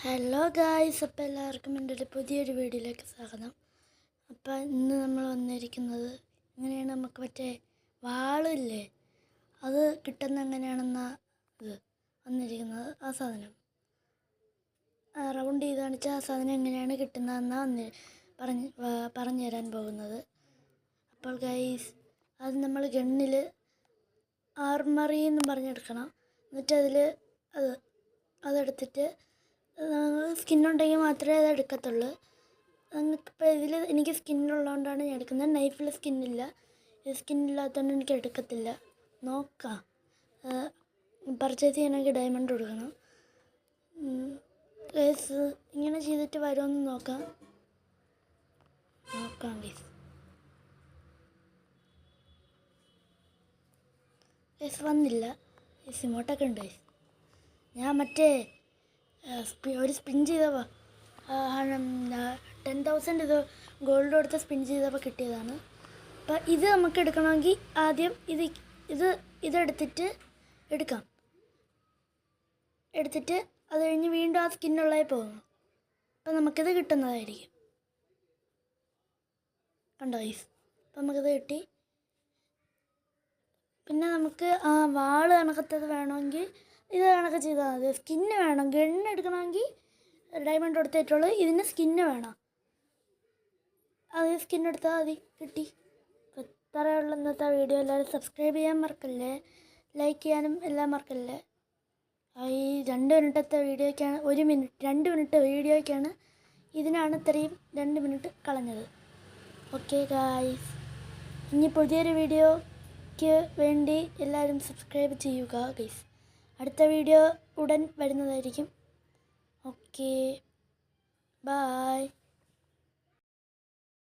Hello guys, അപ്പോൾ എല്ലാവർക്കും എൻ്റെ ഒരു പുതിയൊരു വീഡിയോയിലേക്ക് സ്വാഗതം. അപ്പോൾ ഇന്ന് നമ്മൾ വന്നിരിക്കുന്നത് ഇങ്ങനെയാണ്. നമുക്ക് മറ്റേ വാളില്ലേ, അത് കിട്ടുന്ന എങ്ങനെയാണെന്ന ഇത് വന്നിരിക്കുന്നത്. ആ സാധനം റൗണ്ട് ചെയ്ത് കാണിച്ച ആ സാധനം എങ്ങനെയാണ് കിട്ടുന്നതെന്നാണ് പറഞ്ഞു തരാൻ പോകുന്നത്. അപ്പോൾ ഗായ്സ്, അത് നമ്മൾ ഗണ്ണിൽ ആർമറി എന്ന് പറഞ്ഞെടുക്കണം. എന്നിട്ട് അതിൽ അതെടുത്തിട്ട് സ്കിന്നുണ്ടെങ്കിൽ മാത്രമേ അത് എടുക്കത്തുള്ളൂ. എനിക്കിപ്പോൾ ഇതിൽ എനിക്ക് സ്കിന്നുള്ളതുകൊണ്ടാണ് ഞാൻ എടുക്കുന്നത്. നൈഫിൽ സ്കിന്നില്ല. ഇത് സ്കിന്നില്ലാത്തതുകൊണ്ട് എനിക്ക് എടുക്കത്തില്ല. നോക്കാം. പർച്ചേസ് ചെയ്യണമെങ്കിൽ ഡയമണ്ട് കൊടുക്കണം. ഗൈസ്, ഇങ്ങനെ ചെയ്തിട്ട് വരുമെന്ന് നോക്കാം ഗൈസ്. വന്നില്ല. ഇമോട്ടൊക്കെ ഉണ്ട് ഗൈസ്. ഞാൻ മറ്റേ ഒരു സ്പിൻ ചെയ്തപ്പോൾ 10,000 ഇത് ഗോൾഡ് കൊടുത്ത് സ്പിൻ ചെയ്തപ്പോൾ കിട്ടിയതാണ്. അപ്പോൾ ഇത് നമുക്ക് എടുക്കണമെങ്കിൽ ആദ്യം ഇതെടുത്തിട്ട് എടുത്തിട്ട് അത് കഴിഞ്ഞ് വീണ്ടും ആ സ്കിന്നുള്ളതായി പോകുന്നു. അപ്പോൾ നമുക്കിത് കിട്ടുന്നതായിരിക്കും. കണ്ടോ ഗൈസ്? അപ്പോൾ നമുക്കിത് കിട്ടി. പിന്നെ നമുക്ക് ആ വാള് കണക്കത്തത് വേണമെങ്കിൽ ഇത് കണക്ക് ചെയ്താൽ മതി. സ്കിന്ന് വേണം. ഗണ്ണ് എടുക്കണമെങ്കിൽ ഡയമണ്ട് കൊടുത്തിട്ടുള്ളൂ. ഇതിന് സ്കിന്ന് വേണം. അത് സ്കിന്നെടുത്താൽ മതി. കിട്ടി. ഇത്രയുള്ള ഇന്നത്തെ വീഡിയോ. എല്ലാവരും സബ്സ്ക്രൈബ് ചെയ്യാൻ മറക്കല്ലേ, ലൈക്ക് ചെയ്യാനും എല്ലാം മറക്കല്ലേ. ഈ 2 മിനിറ്റത്തെ വീഡിയോയ്ക്കാണ് 2 മിനിറ്റ് വീഡിയോയ്ക്കാണ് ഇതിനാണ് ഇത്രയും 2 മിനിറ്റ് കളഞ്ഞത്. ഓക്കെ ഗായ്സ്, ഇനി പുതിയൊരു വീഡിയോയ്ക്ക് വേണ്ടി എല്ലാവരും സബ്സ്ക്രൈബ് ചെയ്യുക ഗൈസ്. അടുത്ത വീഡിയോ ഉടൻ വരുന്നതായിരിക്കും. Okay, by.